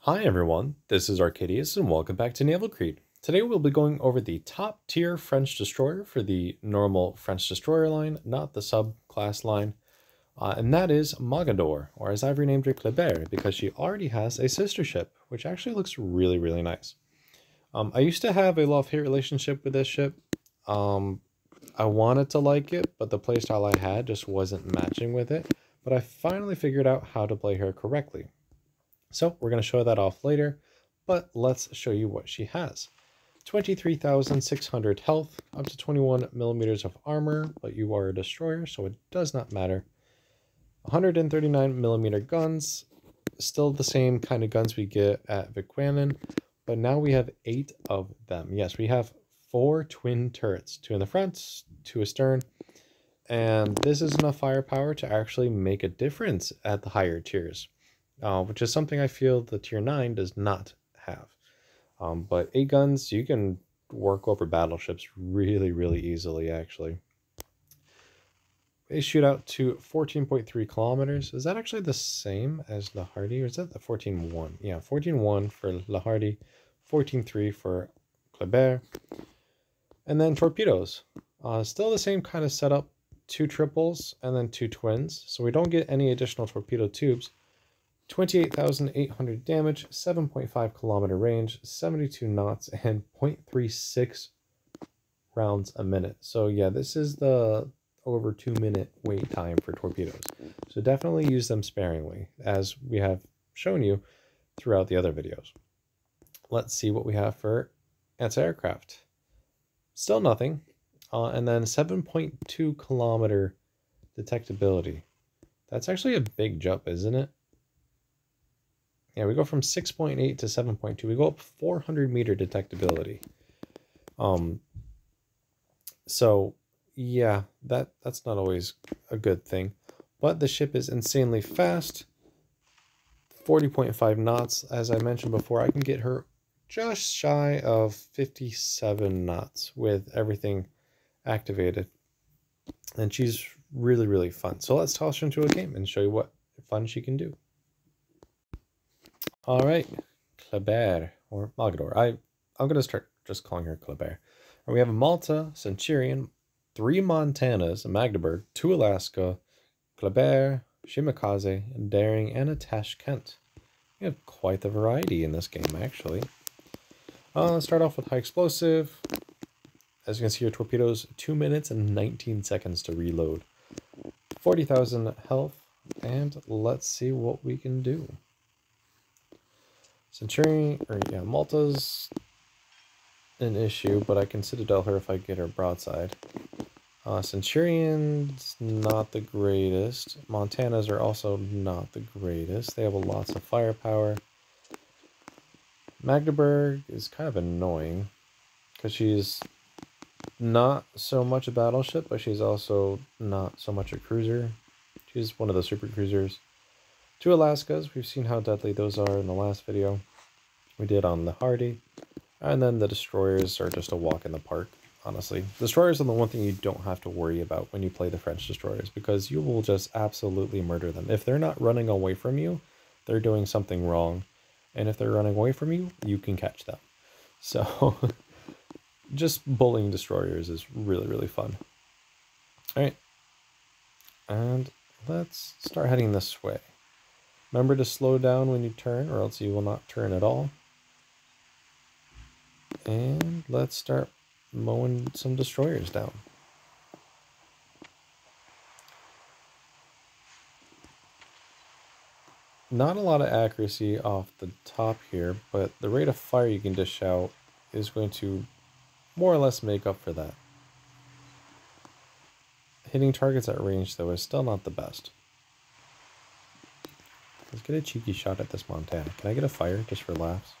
Hi everyone, this is Arcadius and welcome back to Naval Creed. Today we'll be going over the top tier French destroyer for the normal French destroyer line, not the subclass line, and that is Mogador, or as I've renamed her Kleber, because she already has a sister ship, which actually looks really nice. I used to have a love-hate relationship with this ship. I wanted to like it, but the playstyle I had just wasn't matching with it, but I finally figured out how to play her correctly. So we're going to show that off later, but let's show you what she has. 23,600 health, up to 21 millimeters of armor, but you are a destroyer, so it does not matter. 139 millimeter guns, still the same kind of guns we get at Vicquanen, but now we have 8 of them. Yes, we have 4 twin turrets, 2 in the front, 2 astern, and this is enough firepower to actually make a difference at the higher tiers. Which is something I feel the tier 9 does not have. But 8 guns, you can work over battleships really easily, actually. They shoot out to 14.3 kilometers. Is that actually the same as La Hardy, or is that the 14.1? Yeah, 14.1 for La Hardy, 14.3 for Kleber. And then torpedoes. Still the same kind of setup, 2 triples and then 2 twins. So we don't get any additional torpedo tubes. 28,800 damage, 7.5 kilometer range, 72 knots, and 0.36 rounds a minute. So yeah, this is the over 2-minute wait time for torpedoes. So definitely use them sparingly, as we have shown you throughout the other videos. Let's see what we have for anti-aircraft. Still nothing. And then 7.2 kilometer detectability. That's actually a big jump, isn't it? Yeah, we go from 6.8 to 7.2. We go up 400 meter detectability. So yeah, that's not always a good thing. But the ship is insanely fast. 40.5 knots. As I mentioned before, I can get her just shy of 57 knots with everything activated. And she's really fun. So let's toss her into a game and show you what fun she can do. All right, Kleber, or Mogador. I'm going to start just calling her Kleber. And we have a Malta, Centurion, 3 Montanas, a Magdeburg, 2 Alaska, Kleber, Shimakaze, Daring, and a Tashkent. We have quite the variety in this game, actually. Let's start off with high explosive. As you can see, your torpedoes, 2 minutes and 19 seconds to reload. 40,000 health, and let's see what we can do. Centurion, or yeah, Malta's an issue, but I can Citadel her if I get her broadside. Centurion's not the greatest. Montanas are also not the greatest. They have lots of firepower. Magdeburg is kind of annoying, because she's not so much a battleship, but she's also not so much a cruiser. She's one of the super cruisers. 2 Alaskas, we've seen how deadly those are in the last video we did on the Hardy. And then the destroyers are just a walk in the park, honestly. Destroyers are the one thing you don't have to worry about when you play the French destroyers, because you will just absolutely murder them. If they're not running away from you, they're doing something wrong. And if they're running away from you, you can catch them. So just bullying destroyers is really fun. Alright. And let's start heading this way. Remember to slow down when you turn, or else you will not turn at all. And let's start mowing some destroyers down. Not a lot of accuracy off the top here, but the rate of fire you can dish out is going to more or less make up for that. Hitting targets at range, though, is still not the best. Let's get a cheeky shot at this Montana. Can I get a fire just for laughs?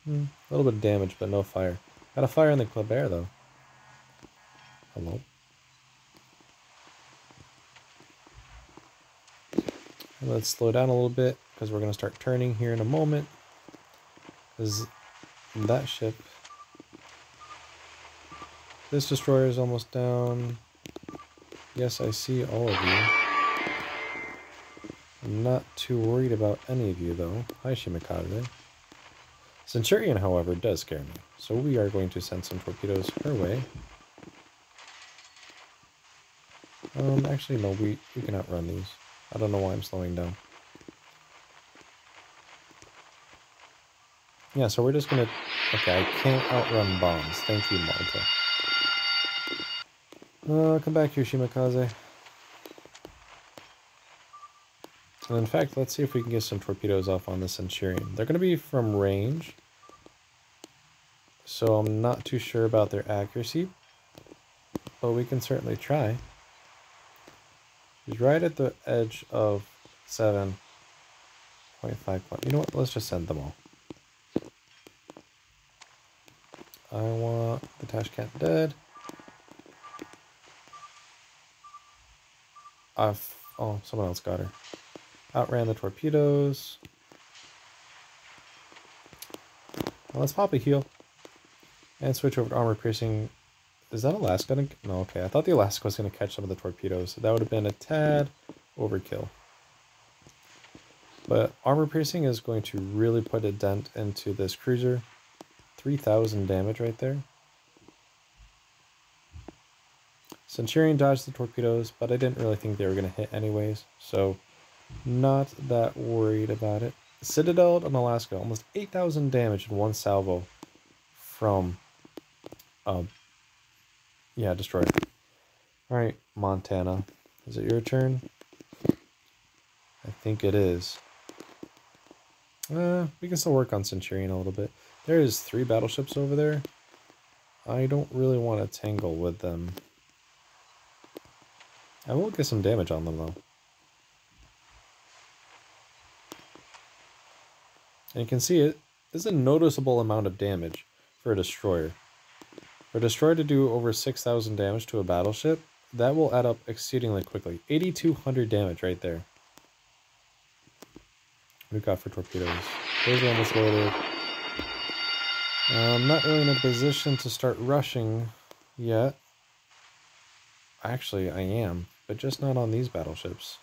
A little bit of damage, but no fire. Got a fire in the Kleber, though. Hello? And let's slow down a little bit, because we're going to start turning here in a moment. Because that ship... This destroyer is almost down. Yes, I see all of you. I'm not too worried about any of you, though. Hi, Shimikaze. Centurion, however, does scare me, so we are going to send some torpedoes her way. Actually, no, we can outrun these. I don't know why I'm slowing down. Yeah, so we're just gonna... Okay, I can't outrun bombs. Thank you, Malta. Come back here, Shimikaze. And in fact, let's see if we can get some torpedoes off on the Centurion. They're gonna be from range, so I'm not too sure about their accuracy, but we can certainly try. He's right at the edge of 7.5. You know what? Let's just send them all. I want the Tashkent dead. Oh, someone else got her. Outran the torpedoes. Well, let's pop a heal. And switch over to armor piercing. Is that Alaska? No, okay. I thought the Alaska was going to catch some of the torpedoes. That would have been a tad overkill. But armor piercing is going to really put a dent into this cruiser. 3,000 damage right there. Centurion dodged the torpedoes, but I didn't really think they were going to hit anyways, so not that worried about it. Citadel on Alaska, almost 8,000 damage in one salvo from, destroyer. Alright, Montana. Is it your turn? I think it is. We can still work on Centurion a little bit. There is 3 battleships over there. I don't really want to tangle with them. I will get some damage on them, though. And you can see it. This is a noticeable amount of damage for a destroyer. For a destroyer to do over 6,000 damage to a battleship, that will add up exceedingly quickly. 8,200 damage right there. What do we got for torpedoes? Those are almost loaded. I'm not really in a position to start rushing yet. Actually, I am, but just not on these battleships.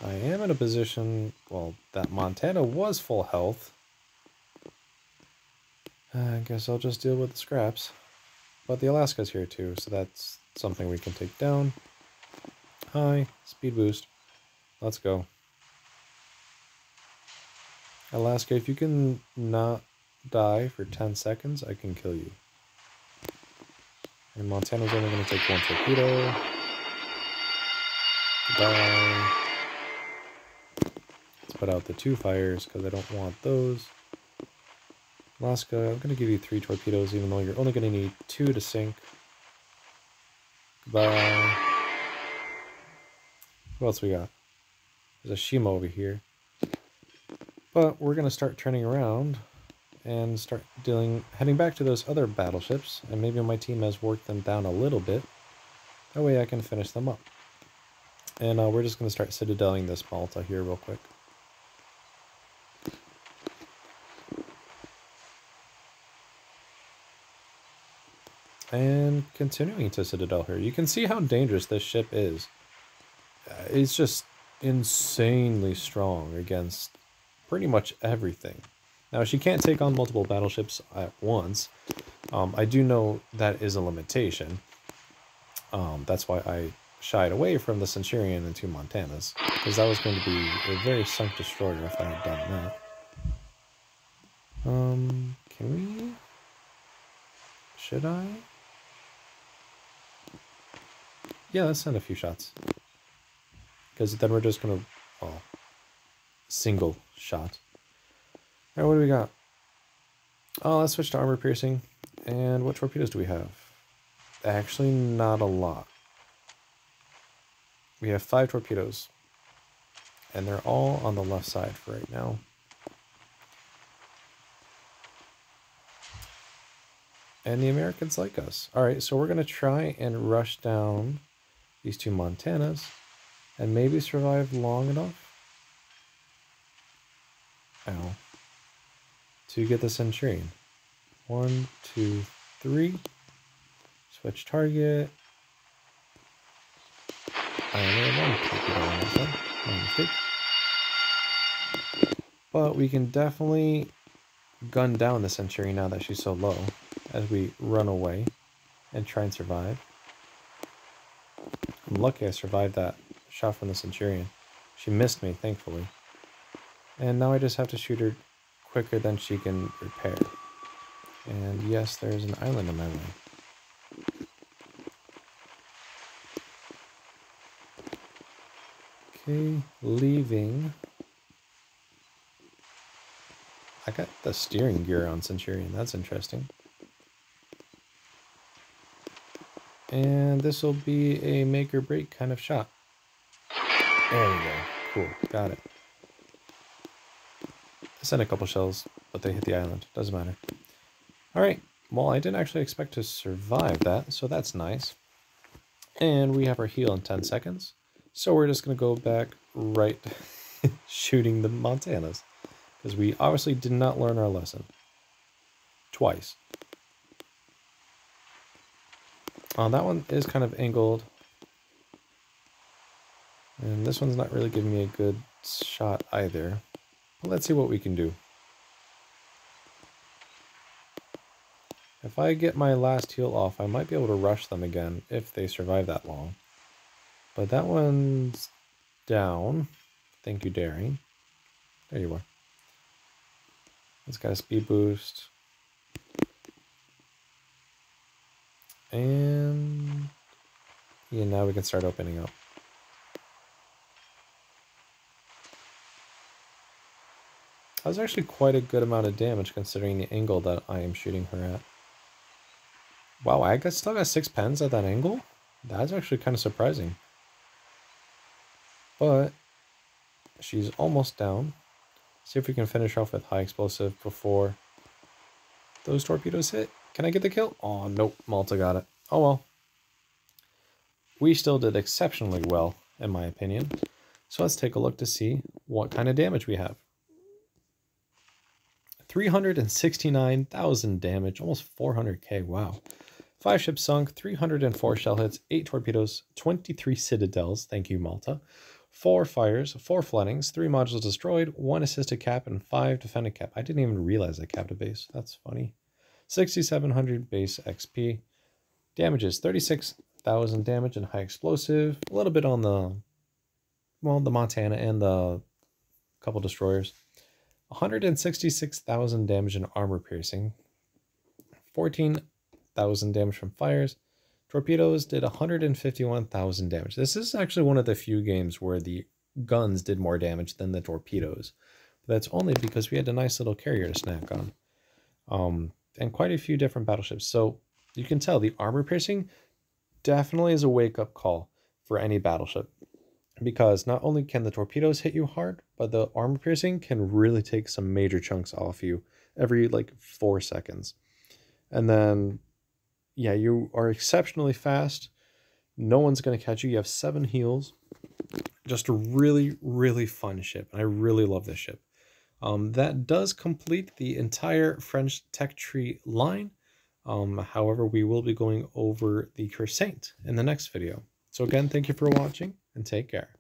I am in a position, well, that Montana was full health. I guess I'll just deal with the scraps. But the Alaska's here too, so that's something we can take down. Hi, speed boost. Let's go. Alaska, if you can not die for 10 seconds, I can kill you. And Montana's only going to take 1 torpedo. Goodbye. Let's put out the 2 fires, because I don't want those. Alaska, I'm going to give you 3 torpedoes, even though you're only going to need 2 to sink. Goodbye. What else we got? There's a Shima over here. But we're going to start turning around and start heading back to those other battleships, and maybe my team has worked them down a little bit. That way I can finish them up. And we're just going to start citadeling this Malta here real quick. And continuing to citadel here. You can see how dangerous this ship is. It's just insanely strong against pretty much everything. Now, she can't take on multiple battleships at once. I do know that is a limitation. That's why I shied away from the Centurion and 2 Montanas, because that was going to be a very sunk destroyer if I had done that. Can we? Should I? Yeah, let's send a few shots. Because then we're just going to, well, single shot. Alright, what do we got? Oh, let's switch to armor piercing. And what torpedoes do we have? Actually, not a lot. We have 5 torpedoes. And they're all on the left side for right now. And the Americans like us. Alright, so we're going to try and rush down these 2 Montanas. And maybe survive long enough. Ow. To get the Centurion. 1, 2, 3. Switch target. I only have one torpedo on this one. My mistake. But we can definitely gun down the Centurion now that she's so low as we run away and try and survive. I'm lucky I survived that shot from the Centurion. She missed me, thankfully. And now I just have to shoot her quicker than she can repair. And yes, there's an island in my way. Okay, leaving. I got the steering gear on Centurion. That's interesting. And this will be a make or break kind of shot. There we go. Cool. Got it. I sent a couple shells, but they hit the island. Doesn't matter. Alright. Well, I didn't actually expect to survive that, so that's nice. And we have our heal in 10 seconds. So we're just going to go back right shooting the Montanas. Because we obviously did not learn our lesson. Twice. That one is kind of angled. And this one's not really giving me a good shot either. But let's see what we can do. If I get my last heal off, I might be able to rush them again if they survive that long. But that one's down. Thank you, Daring. There you are. It's got a speed boost. And yeah, now we can start opening up. That was actually quite a good amount of damage considering the angle that I am shooting her at. Wow, I still got 6 pens at that angle? That's actually kind of surprising. But she's almost down. See if we can finish off with high explosive before those torpedoes hit. Can I get the kill? Oh, nope. Malta got it. Oh, well. We still did exceptionally well, in my opinion. So let's take a look to see what kind of damage we have. 369,000 damage, almost 400k. Wow. 5 ships sunk, 304 shell hits, 8 torpedoes, 23 citadels. Thank you, Malta. 4 fires, 4 floodings, 3 modules destroyed, 1 assisted cap, and 5 defended cap. I didn't even realize I capped a base. That's funny. 6,700 base XP. Damages, 36,000 damage and high explosive. A little bit on the, well, the Montana and the couple destroyers. 166,000 damage in armor piercing. 14,000 damage from fires. Torpedoes did 151,000 damage. This is actually one of the few games where the guns did more damage than the torpedoes. But that's only because we had a nice little carrier to snack on. And quite a few different battleships. So you can tell the armor piercing definitely is a wake-up call for any battleship. Because not only can the torpedoes hit you hard, but the armor piercing can really take some major chunks off you every like 4 seconds. And then, yeah, you are exceptionally fast. No one's going to catch you. You have 7 heals. Just a really, really fun ship. And I really love this ship. That does complete the entire French tech tree line. However, we will be going over the Crescent in the next video. So again, thank you for watching and take care.